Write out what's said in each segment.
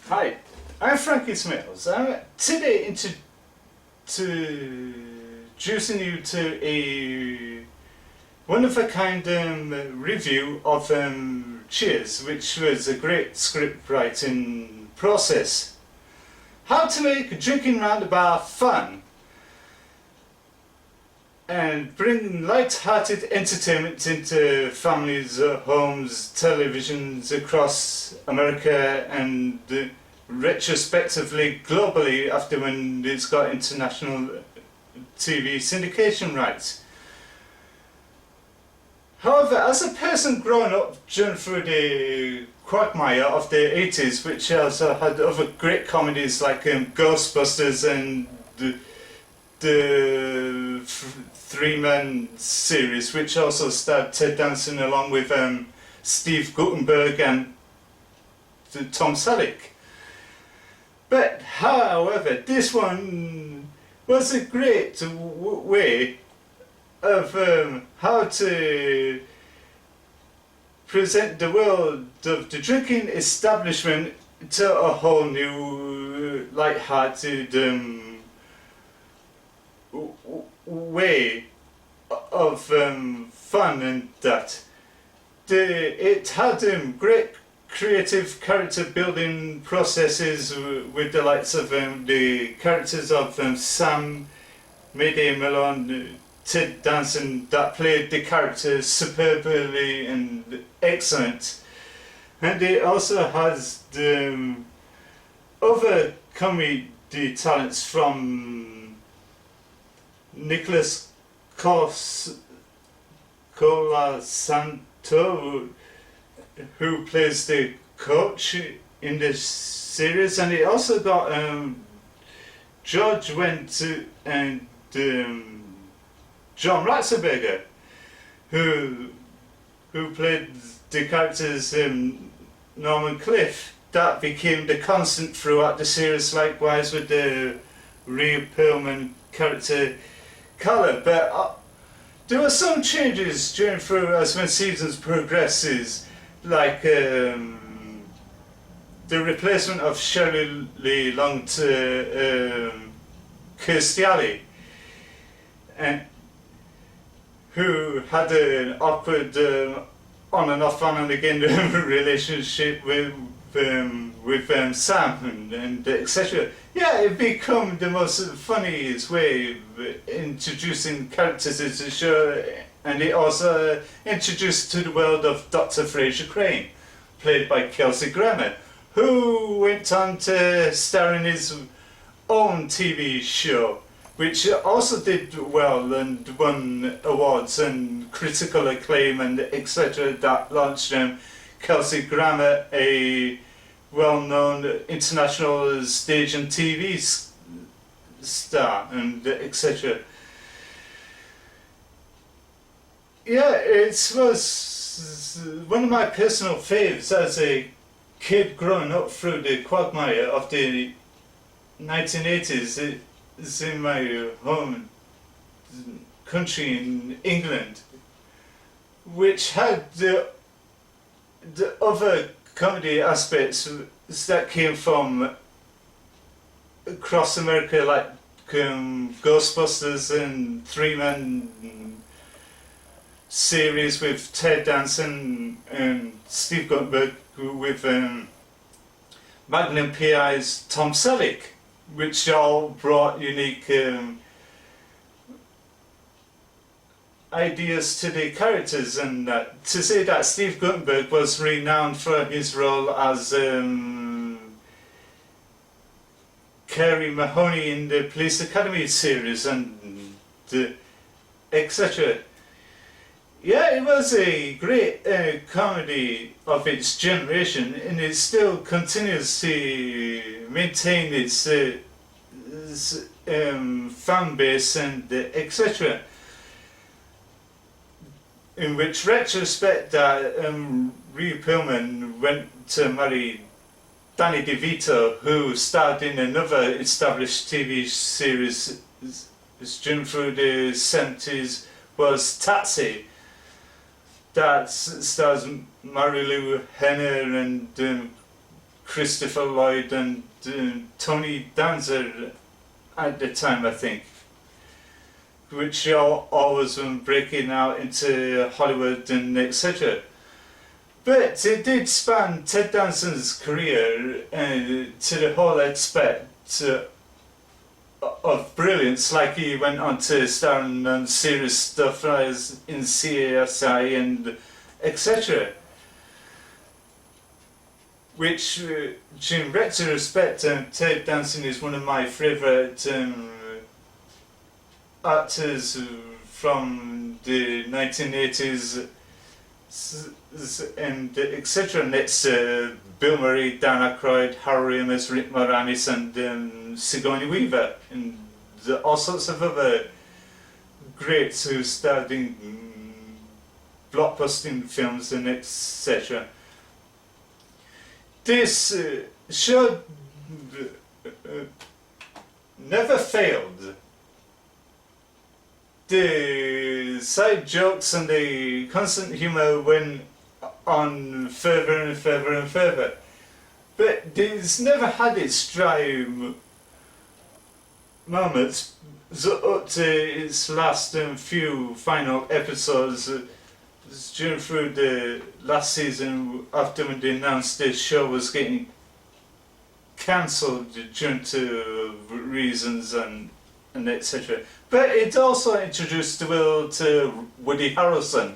Hi, I'm Frankie Smales. I'm today introducing you to a one-of-a-kind review of Cheers, which was a great script writing process. How to make drinking round a bar fun and bring light-hearted entertainment into families, homes, televisions across America and retrospectively globally after when it's got international TV syndication rights. However, as a person growing up during through the quagmire of the 80s, which also had other great comedies like Ghostbusters and the three-man series, which also starred Ted Danson along with Steve Guttenberg and Tom Selleck. But however, this one was a great way of how to present the world of the drinking establishment to a whole new light-hearted way of fun, and that it had great creative character building processes with the likes of the characters of Sam, Mayday Malone, Ted Danson, that played the characters superbly and excellent. And it also has the other comedy talents from Nicholas Colasanto, who plays the coach in the series, and it also got George Wendt and John Ratzenberger, who played the characters Norman Cliff, that became the constant throughout the series, likewise with the Rhea Perlman character Carla. But there were some changes during through as when seasons progresses, like the replacement of Shirley Lee Long to Kirstie Alley, and who had an awkward on and off, on and again relationship with Sam and etc. Yeah, it became the most funniest way of introducing characters to the show, and it also introduced to the world of Dr. Fraser Crane, played by Kelsey Grammer, who went on to star in his own TV show, which also did well and won awards and critical acclaim and etc. That launched Kelsey Grammer, a well-known international stage and TV star and etc. Yeah, it was one of my personal faves as a kid growing up through the quagmire of the 1980s. It's in my home country in England, which had the other comedy aspects that came from across America, like Ghostbusters and three-man series with Ted Danson and Steve Guttenberg, with Magnum PI's Tom Selleck, which all brought unique ideas to the characters. And to say that Steve Guttenberg was renowned for his role as Carey Mahoney in the Police Academy series and etc. Yeah, it was a great comedy of its generation, and it still continues to maintain its fan base and etc. In which retrospect that Rhea Perlman went to marry Danny DeVito, who starred in another established TV series during through the 70s, was Taxi, that stars Marilu Henner and Christopher Lloyd and Tony Danza at the time, I think, which are always breaking out into Hollywood and etc. But it did span Ted Danson's career to the whole aspect of brilliance. Like he went on to star on serious stuff as in CSI and etc. Which, in retrospect, Ted Danson is one of my favourite actors from the 1980s and etc. Next to Bill Murray, Dan Aykroyd, Harold Ramis, Rick Moranis and Sigourney Weaver and all sorts of other greats who starred in blockbusting films and etc. This show never failed. The side jokes and the constant humour went on further and further and further. But it's never had its dry moments up to its last few final episodes. During through the last season, after when they announced this show was getting cancelled due to reasons and etc. But it also introduced the world to Woody Harrelson,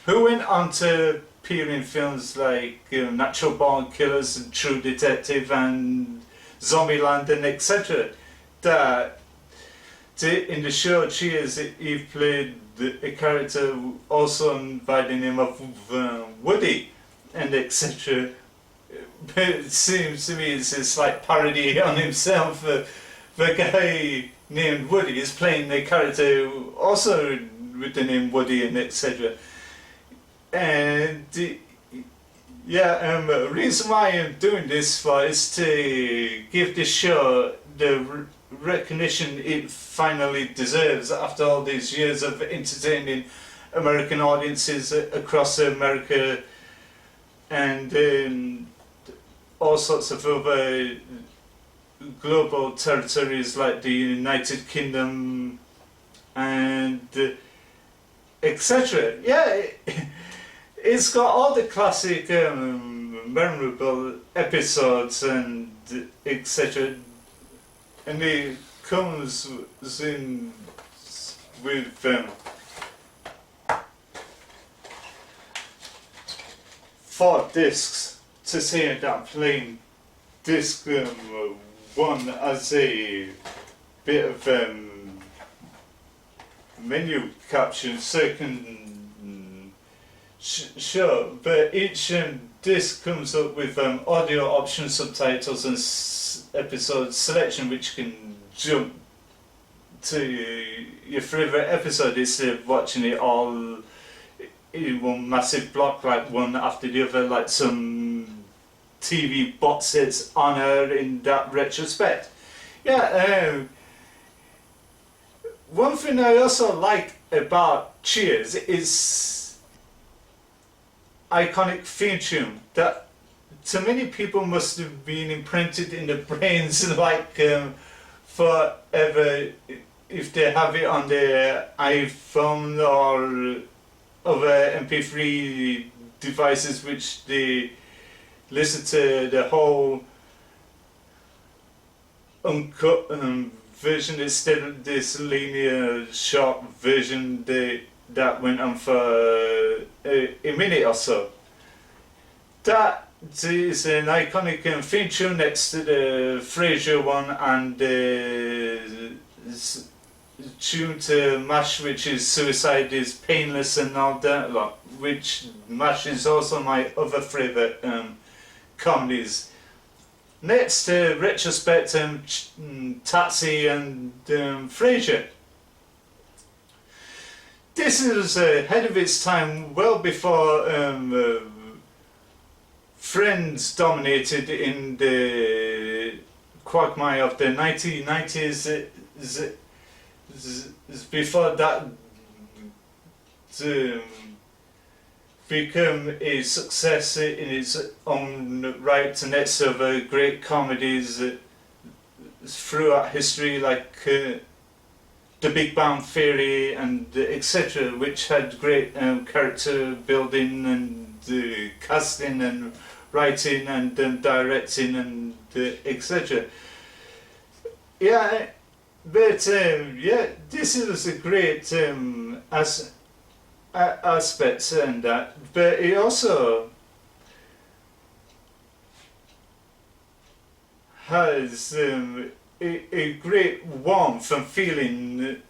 who went on to appear in films like Natural Born Killers and True Detective and Zombieland and etc. That in the show Cheers, he played a character also by the name of Woody and etc. But it seems to me it's a slight parody on himself. The guy named Woody is playing the character also with the name Woody and etc. And the reason why I'm doing this for is to give this show the recognition it finally deserves after all these years of entertaining American audiences across America and all sorts of other global territories like the United Kingdom and etc. Yeah, it's got all the classic memorable episodes and etc. And it comes in with 4 discs to say that playing disc 1 as a bit of menu caption second show, but each disc comes up with audio option subtitles and episode selection which can jump to your favourite episode instead of watching it all in one massive block like one after the other like some TV box sets honour in that retrospect. Yeah, one thing I also like about Cheers is iconic theme tune that to many people must have been imprinted in the brains like forever if they have it on their iPhone or other MP3 devices which they listen to the whole uncut version instead of this linear short version that went on for a minute or so. That is an iconic theme tune next to the Frasier one and the tune to MASH, which is Suicide is Painless and all that lot, which MASH is also my other favourite comedies. Next to retrospect Taxi and Frasier. This is ahead of its time, well before Friends dominated in the quagmire of the 1990s. Before that, become a success in its own right, and it's of great comedies throughout history, like The Big Bang Theory and etc., which had great character building and casting and writing and directing and etc. Yeah, but yeah, this is a great aspects and that, but it also has a great warmth and feeling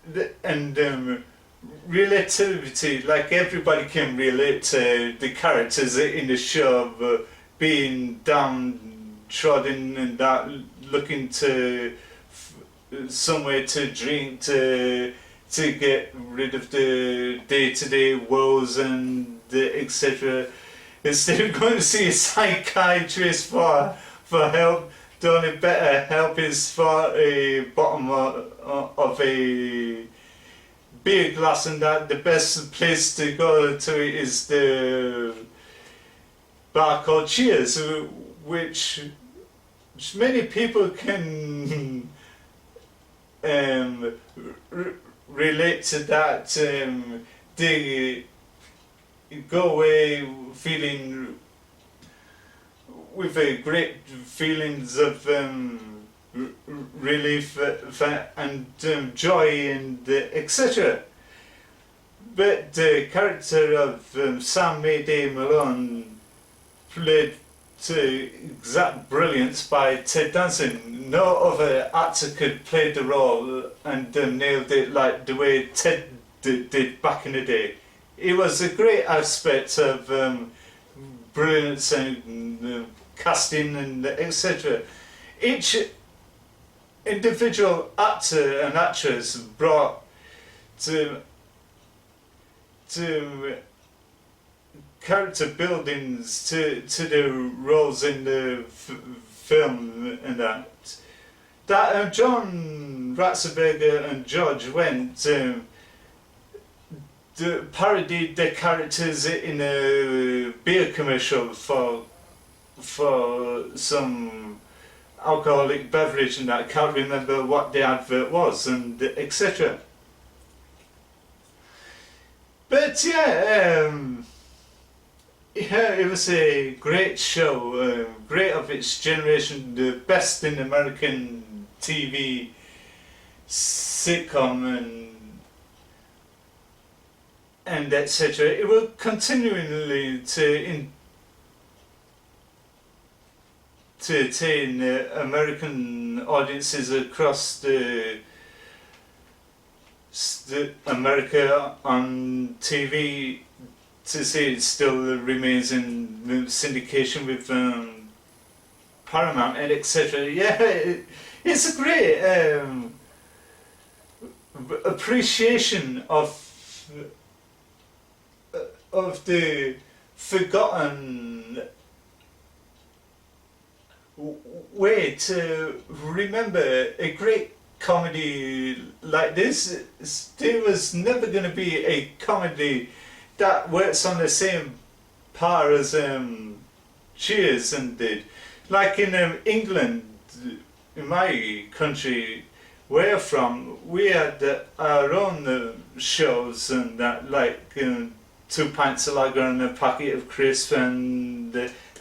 and relativity. Like everybody can relate to the characters in the show of being downtrodden and that, looking to somewhere to drink to get rid of the day-to-day woes and etc. Instead of going to see a psychiatrist for help, the only better help is for a bottom of a beer glass, and that the best place to go to is the bar called Cheers, which many people can relate to that. They go away feeling with a great feelings of relief and joy and etc. But the character of Sam Mayday Malone, played to exact brilliance by Ted Danson. No other actor could play the role and nailed it like the way Ted did back in the day. It was a great aspect of brilliance and casting and etc. Each individual actor and actress brought to character buildings to the roles in the film and that. John Ratzenberger and George Wendt parodied their characters in a beer commercial for some alcoholic beverage and that. I can't remember what the advert was and etc. But yeah, it was a great show, great of its generation, the best in American TV sitcom and etc. It will continually to entertain American audiences across the America on TV. To say it still remains in syndication with Paramount and etc. Yeah, it's a great appreciation of the forgotten way to remember a great comedy like this. There was never going to be a comedy that works on the same par as Cheers and did. Like in England, in my country, where from, we had our own shows and that, like 2 pints of lager and a packet of crisps and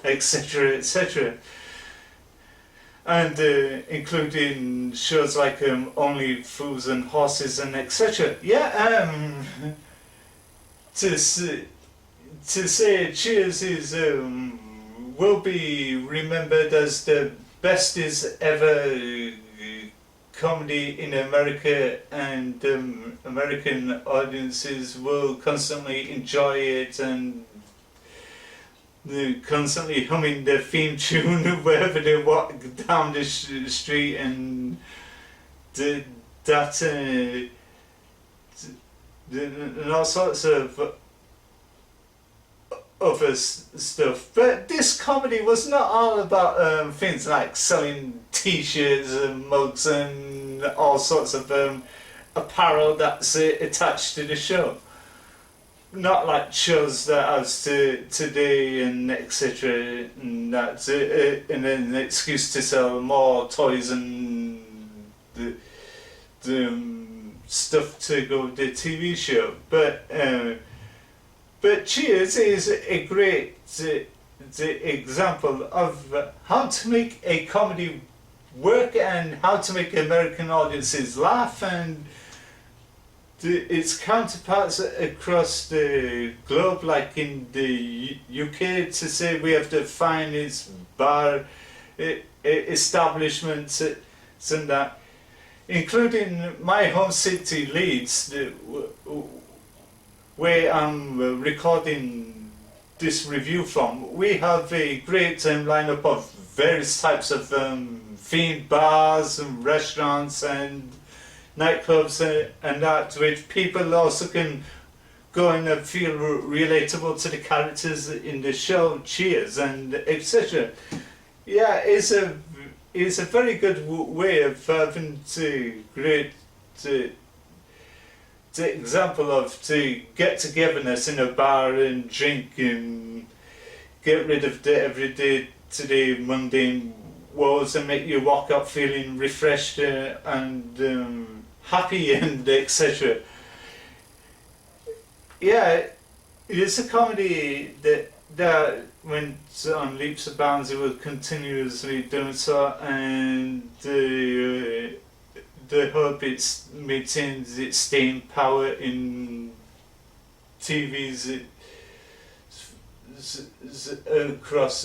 etc. etc. And including shows like Only Fools and Horses and etc. Yeah, to say Cheers is will be remembered as the bestest ever comedy in America, and American audiences will constantly enjoy it and constantly humming the theme tune wherever they walk down the street and and all sorts of other stuff. But this comedy was not all about things like selling t-shirts and mugs and all sorts of apparel that's attached to the show. not like shows that as to today and etc. And that's and an excuse to sell more toys and the stuff to go with the TV show. But Cheers is a great example of how to make a comedy work and how to make American audiences laugh, and its counterparts across the globe, like in the UK, to say we have the finest bar establishments and that, including my home city Leeds, where I'm recording this review from. We have a great lineup of various types of themed bars and restaurants and nightclubs and that, which people also can go and feel relatable to the characters in the show Cheers and etc. Yeah, it's a very good way of having to create the example of to get togetherness in a bar and drink and get rid of the everyday today mundane woes and make you walk up feeling refreshed and happy and etc. Yeah, it's a comedy that went on leaps and bounds. It was continuously doing so, and the hope it maintains its staying power in TVs across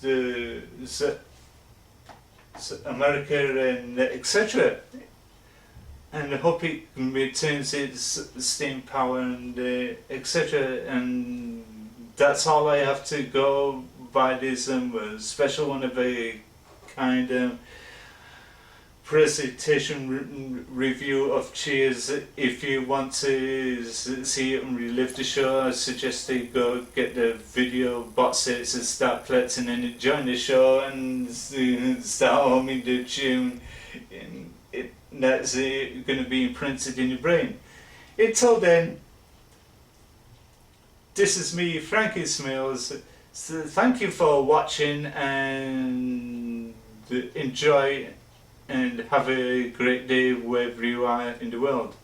the America and etc. And I hope it maintains its staying power and etc. And that's all I have to go by this special one of a kind presentation written review of Cheers. If you want to see it and relive the show, I suggest you go get the video box sets and start collecting and enjoying the show and start humming the tune. And that's going to be imprinted in your brain. Until then, this is me, Frankie Smales. So thank you for watching and enjoy and have a great day wherever you are in the world.